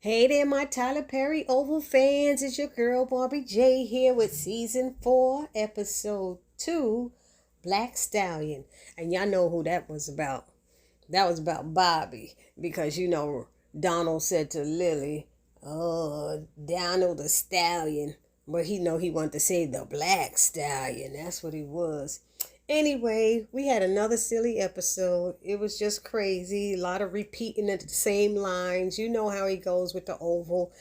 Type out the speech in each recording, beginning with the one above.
Hey there, my Tyler Perry Oval fans. It's your girl Barbie J here with season 4, episode 2, Black Stallion. And y'all know who that was about. That was about Bobby. Because Donald said to Lily, "Oh, Donald the Stallion." But he wanted to say the Black Stallion. That's what he was. Anyway, we had another silly episode. It was just crazy. A lot of repeating of the same lines. You know how he goes with the Oval.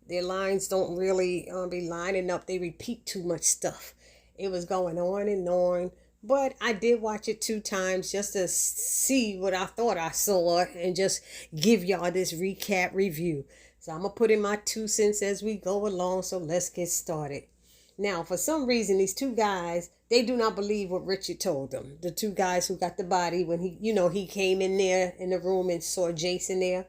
Their lines don't really be lining up. They repeat too much stuff. It was going on and on. But I did watch it 2 times just to see what I thought I saw and just give y'all this recap review. So I'm going to put in my 2 cents as we go along. So let's get started. Now, for some reason, these 2 guys, they do not believe what Richard told them. The 2 guys who got the body when he came in there in the room and saw Jason there.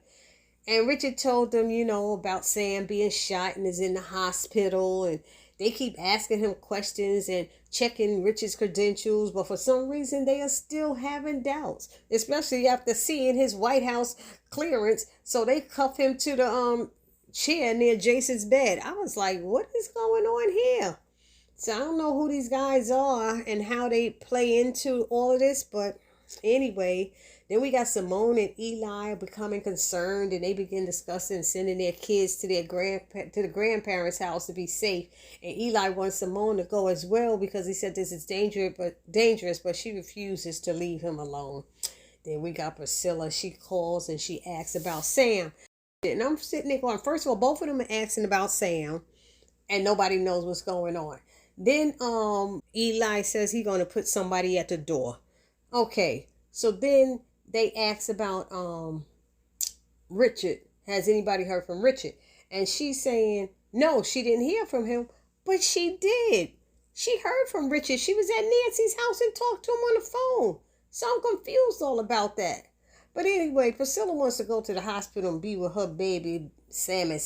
And Richard told them, about Sam being shot and is in the hospital. And they keep asking him questions and checking Richard's credentials. But for some reason, they are still having doubts, especially after seeing his White House clearance. So they cuff him to the chair near Jason's bed. I was like, what is going on here? So I don't know who these guys are and how they play into all of this, but anyway, then we got Simone and Eli becoming concerned, and they begin discussing sending their kids to the grandparents' house to be safe. And Eli wants Simone to go as well because he said this is dangerous, but she refuses to leave him alone. Then we got Priscilla. She calls and she asks about Sam. And I'm sitting there going, first of all, both of them are asking about Sam, and nobody knows what's going on. Then Eli says he's going to put somebody at the door. Okay, so then they ask about Richard. Has anybody heard from Richard? And she's saying, no, she didn't hear from him, but she did. She heard from Richard. She was at Nancy's house and talked to him on the phone. So I'm confused all about that. But anyway, Priscilla wants to go to the hospital and be with her baby, Sammy.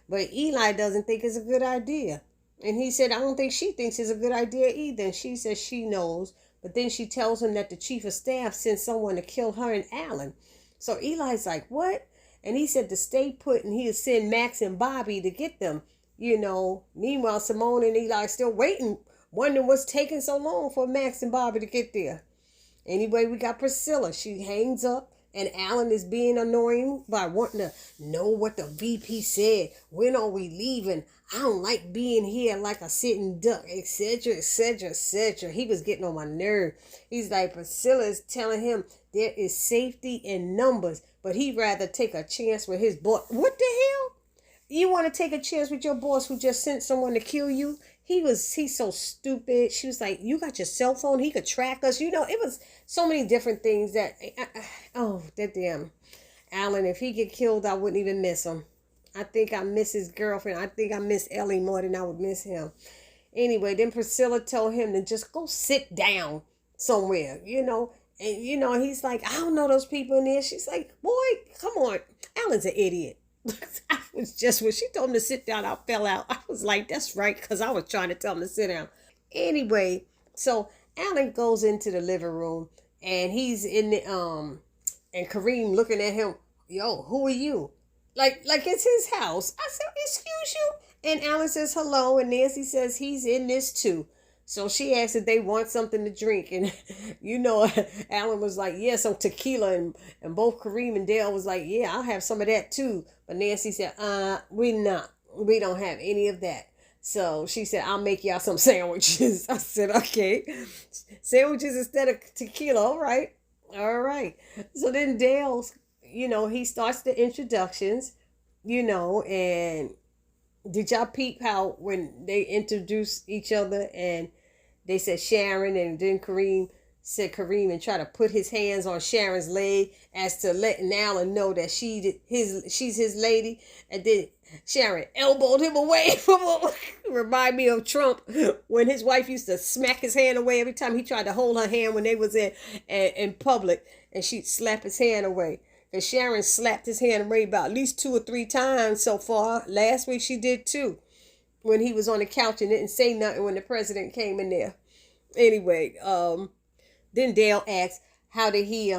But Eli doesn't think it's a good idea. And he said, I don't think she thinks it's a good idea either. And she says she knows. But then she tells him that the chief of staff sent someone to kill her and Alan. So Eli's like, what? And he said to stay put and he'll send Max and Bobby to get them. Meanwhile, Simone and Eli are still waiting, wondering what's taking so long for Max and Bobby to get there. Anyway, we got Priscilla. She hangs up, and Alan is being annoying by wanting to know what the VP said. When are we leaving? I don't like being here like a sitting duck, etc., etc., etc. He was getting on my nerve. He's like, Priscilla is telling him there is safety in numbers, but he'd rather take a chance with his boss. What the hell? You want to take a chance with your boss who just sent someone to kill you? He's so stupid. She was like, you got your cell phone? He could track us. It was so many different things that, that damn Alan, if he get killed, I wouldn't even miss him. I think I miss his girlfriend. I think I miss Ellie more than I would miss him. Anyway, then Priscilla told him to just go sit down somewhere, and, he's like, I don't know those people in there. She's like, boy, come on. Alan's an idiot. I was just when she told him to sit down, I fell out. I was like, that's right, because I was trying to tell him to sit down. Anyway, so Alan goes into the living room and he's in the and Kareem looking at him, yo, who are you? Like it's his house. I said, excuse you. And Alan says hello, and Nancy says he's in this too. So she asked if they want something to drink. And, Alan was like, yeah, some tequila. And both Kareem and Dale was like, yeah, I'll have some of that too. But Nancy said, we don't have any of that. So she said, I'll make y'all some sandwiches. I said, okay. Sandwiches instead of tequila. All right. So then Dale, he starts the introductions, and did y'all peep how when they introduced each other and they said Sharon, and then Kareem said Kareem and tried to put his hands on Sharon's leg as to letting Alan know that she's his lady. And then Sharon elbowed him away from him. Remind me of Trump when his wife used to smack his hand away every time he tried to hold her hand when they was in public, and she'd slap his hand away. And Sharon slapped his hand away about at least 2 or 3 times so far. Last week she did too, when he was on the couch and didn't say nothing when the president came in there. Anyway, then Dale asked, how did he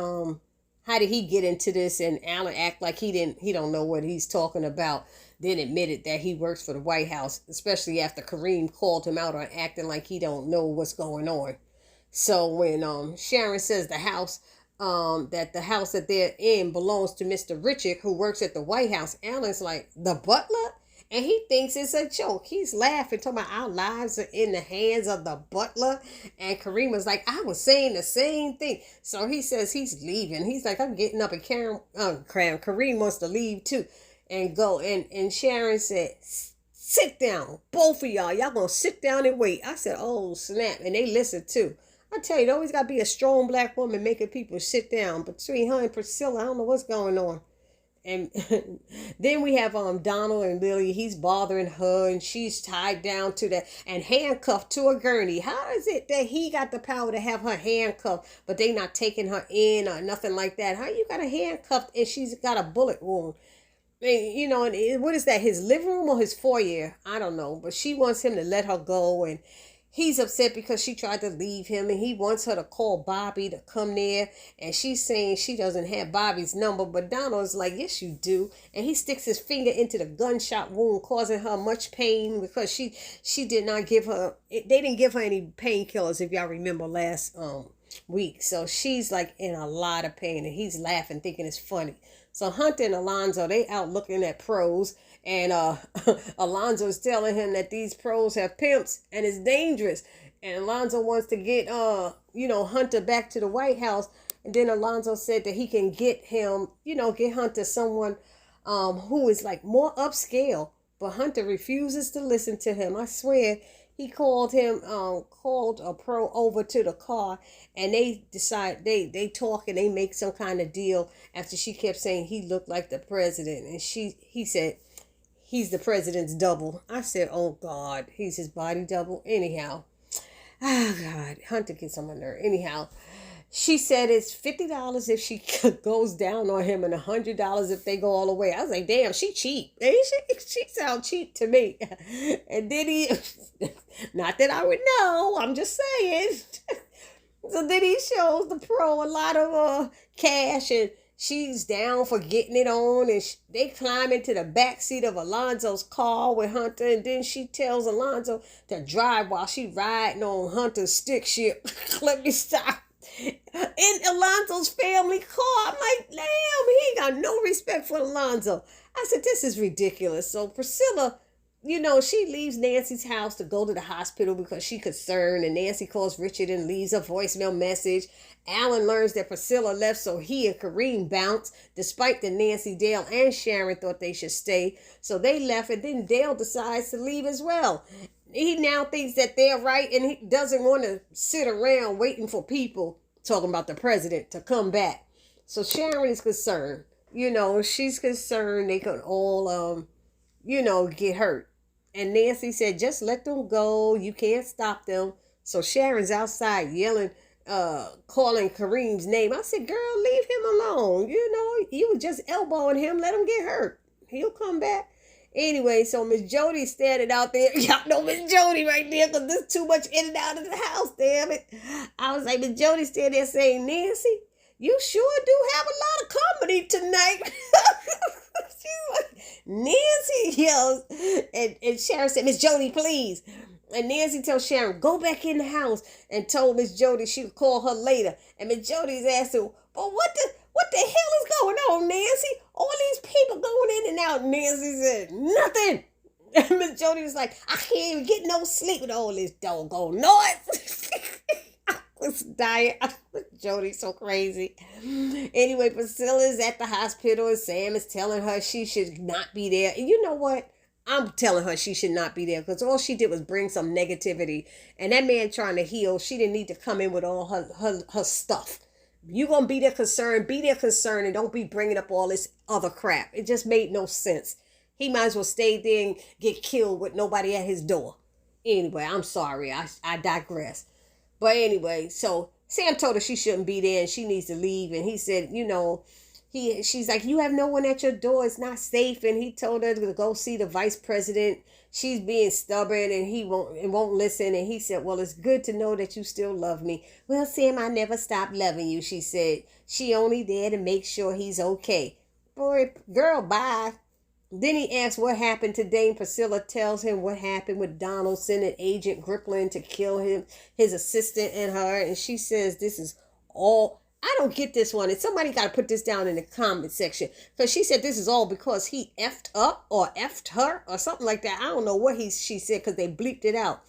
how did he get into this? And Alan act like he don't know what he's talking about. Then admitted that he works for the White House, especially after Kareem called him out on acting like he don't know what's going on. So when Sharon says the house that they're in belongs to Mr. Richard, who works at the White House, Alan's like, the butler? And he thinks it's a joke. He's laughing, talking about our lives are in the hands of the butler. And Kareem was like, I was saying the same thing. So he says he's leaving. He's like, I'm getting up. And Kareem wants to leave too and go. And Sharon said, sit down. Both of y'all. Y'all going to sit down and wait. I said, oh, snap. And they listened too. I tell you, there always got to be a strong black woman making people sit down. Between her and Priscilla, I don't know what's going on. And then we have Donald and Lily. He's bothering her, and she's tied down to that and handcuffed to a gurney. How is it that he got the power to have her handcuffed, but they not taking her in or nothing like that? How you got her handcuffed and she's got a bullet wound? And what is that? His living room or his foyer? I don't know. But she wants him to let her go, and he's upset because she tried to leave him, and he wants her to call Bobby to come there. And she's saying she doesn't have Bobby's number, but Donald's like, yes, you do. And he sticks his finger into the gunshot wound, causing her much pain because she did not give her, they didn't give her any painkillers, if y'all remember last week. So she's like in a lot of pain, and he's laughing, thinking it's funny. So Hunter and Alonzo, they out looking at pros. And Alonzo's telling him that these pros have pimps and it's dangerous. And Alonzo wants to get Hunter back to the White House. And then Alonzo said that he can get him, get Hunter someone who is like more upscale. But Hunter refuses to listen to him. I swear, he called a pro over to the car, and they decide they talk and they make some kind of deal after she kept saying he looked like the president. And he said, he's the president's double. I said, oh, God, he's his body double. Anyhow, God, Hunter gets on my nerve. Anyhow, she said it's $50 if she goes down on him and $100 if they go all the way. I was like, damn, she cheap. She sounds cheap to me. And then not that I would know, I'm just saying. So then he shows the pro a lot of cash, and she's down for getting it on, and they climb into the back seat of Alonzo's car with Hunter, and then she tells Alonzo to drive while she riding on Hunter's stick shift. Let me stop. In Alonzo's family car. I'm like, damn, he ain't got no respect for Alonzo. I said, this is ridiculous. So Priscilla, she leaves Nancy's house to go to the hospital because she's concerned, and Nancy calls Richard and leaves a voicemail message. Alan learns that Priscilla left, so he and Kareem bounce, despite that Nancy, Dale, and Sharon thought they should stay. So they left, and then Dale decides to leave as well. He now thinks that they're right, and he doesn't want to sit around waiting for people talking about the president to come back. So Sharon is concerned. She's concerned they could all, get hurt. And Nancy said, just let them go. You can't stop them. So Sharon's outside yelling, calling Kareem's name. I said, girl, leave him alone. You were just elbowing him. Let him get hurt. He'll come back. Anyway, so Miss Jody standing out there. Y'all know Miss Jody right there, because there's too much in and out of the house, damn it. I was like, Miss Jody standing there saying, Nancy, you sure do have a lot of company tonight. She's like, Nancy yells. And Sharon said, Miss Jody, please. And Nancy tells Sharon, go back in the house, and told Miss Jody she would call her later. And Miss Jody's asking, but what the hell is going on, Nancy? All these people going in and out. Nancy said, nothing. And Miss Jody was like, I can't even get no sleep with all this doggone noise. I was dying. Jody's so crazy. Anyway, Priscilla's at the hospital, and Sam is telling her she should not be there. And you know what? I'm telling her she should not be there, because all she did was bring some negativity. And that man trying to heal, she didn't need to come in with all her stuff. You gonna be there concerned, and don't be bringing up all this other crap. It just made no sense. He might as well stay there and get killed with nobody at his door. Anyway, I'm sorry, I digress. But anyway, so Sam told her she shouldn't be there and she needs to leave. And he said, She's like, you have no one at your door. It's not safe. And he told her to go see the vice president. She's being stubborn and he won't listen. And he said, well, it's good to know that you still love me. Well, Sam, I never stopped loving you, she said. She only there to make sure he's okay. Boy, girl, bye. Then he asks what happened today, and Priscilla tells him what happened with Donald sending Agent Griplin to kill him, his assistant and her. And she says this is all... I don't get this one. And somebody got to put this down in the comment section. Because she said this is all because he effed up or effed her or something like that. I don't know what she said because they bleeped it out.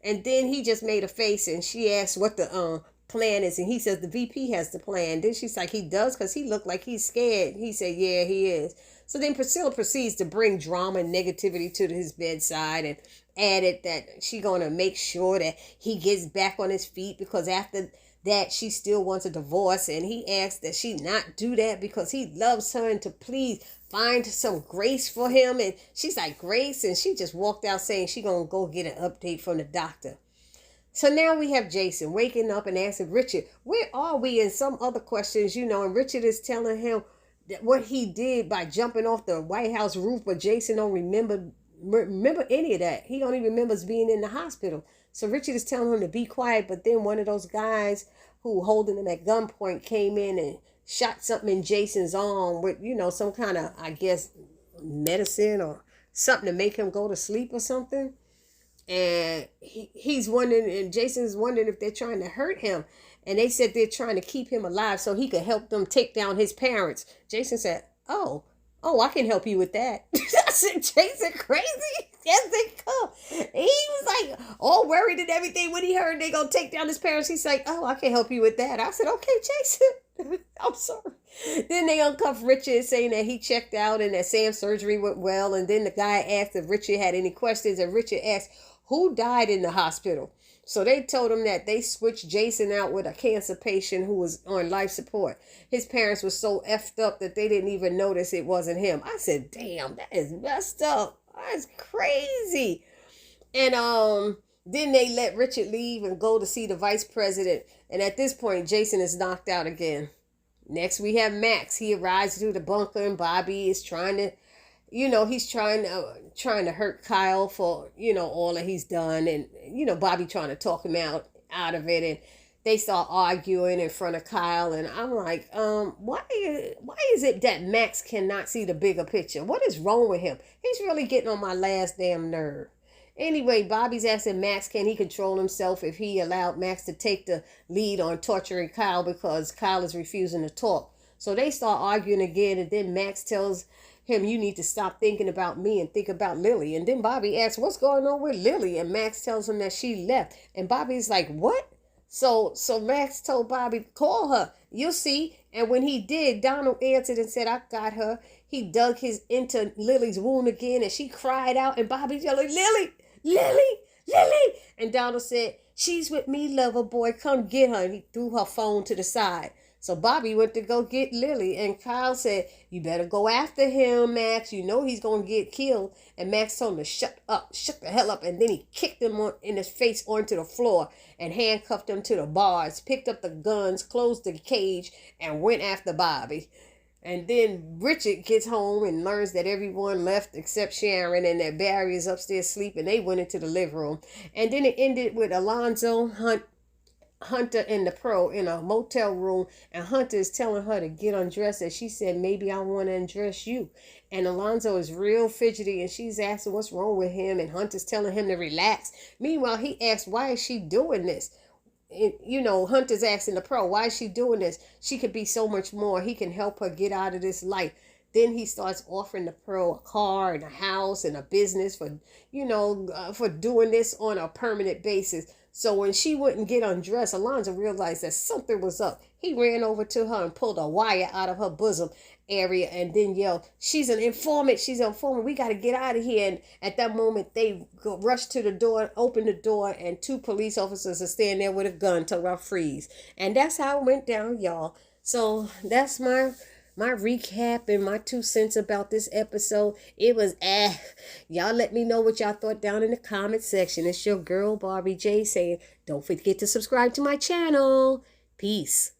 And then he just made a face and she asked what the plan is. And he says the VP has the plan. Then she's like, he does? Because he looked like he's scared. He said, yeah, he is. So then Priscilla proceeds to bring drama and negativity to his bedside and added that she's going to make sure that he gets back on his feet because after that she still wants a divorce, and he asked that she not do that because he loves her and to please find some grace for him. And she's like, grace? And she just walked out saying she gonna go get an update from the doctor. So now we have Jason waking up and asking Richard, where are we? And some other questions, and Richard is telling him that what he did by jumping off the White House roof, but Jason don't remember any of that. He don't even remember being in the hospital. So Richard is telling him to be quiet, but then one of those guys who holding him at gunpoint came in and shot something in Jason's arm with, some kind of, I guess, medicine or something to make him go to sleep or something. And he's wondering, and Jason's wondering if they're trying to hurt him. And they said they're trying to keep him alive so he could help them take down his parents. Jason said, oh, I can help you with that. I said, Jason crazy? Yes, they come. He was like all worried and everything when he heard they gonna take down his parents. He's like, oh, I can help you with that. I said, okay, Jason. I'm sorry. Then they uncuffed Richard saying that he checked out and that Sam's surgery went well. And then the guy asked if Richard had any questions. And Richard asked, who died in the hospital? So they told him that they switched Jason out with a cancer patient who was on life support. His parents were so effed up that they didn't even notice it wasn't him. I said, damn, that is messed up. That's crazy. And then they let Richard leave and go to see the vice president. And at this point, Jason is knocked out again. Next, we have Max. He arrives through the bunker and Bobby is trying to, he's trying to hurt Kyle for, all that he's done. And, Bobby trying to talk him out of it. And they start arguing in front of Kyle. And I'm like, why is it that Max cannot see the bigger picture? What is wrong with him? He's really getting on my last damn nerve. Anyway, Bobby's asking Max, can he control himself if he allowed Max to take the lead on torturing Kyle because Kyle is refusing to talk. So they start arguing again. And then Max tells him, you need to stop thinking about me and think about Lily. And then Bobby asks, what's going on with Lily? And Max tells him that she left. And Bobby's like, what? So Max told Bobby, call her. You'll see. And when he did, Donald answered and said, I got her. He dug into Lily's wound again and she cried out. And Bobby yelled, Lily, Lily, Lily. And Donald said, she's with me, lover boy. Come get her. And he threw her phone to the side. So Bobby went to go get Lily, and Kyle said, you better go after him, Max. You know he's going to get killed. And Max told him to shut the hell up. And then he kicked him in his face onto the floor and handcuffed him to the bars, picked up the guns, closed the cage, and went after Bobby. And then Richard gets home and learns that everyone left except Sharon and that Barry is upstairs sleeping. They went into the living room. And then it ended with Alonzo, Hunter and the pro in a motel room, and Hunter is telling her to get undressed, and she said, maybe I want to undress you. And Alonzo is real fidgety, and she's asking what's wrong with him, and Hunter's telling him to relax. Meanwhile, he asks, why is she doing this? And, Hunter's asking the pro, why is she doing this? She could be so much more. He can help her get out of this life. Then he starts offering the pro a car and a house and a business for doing this on a permanent basis. So when she wouldn't get undressed, Alonzo realized that something was up. He ran over to her and pulled a wire out of her bosom area and then yelled, she's an informant. She's an informant. We got to get out of here. And at that moment, they rushed to the door, opened the door, and 2 police officers are standing there with a gun talking about freeze. And that's how it went down, y'all. So that's my recap and my 2 cents about this episode. It was y'all let me know what y'all thought down in the comment section. It's your girl Barbie J saying, don't forget to subscribe to my channel. Peace.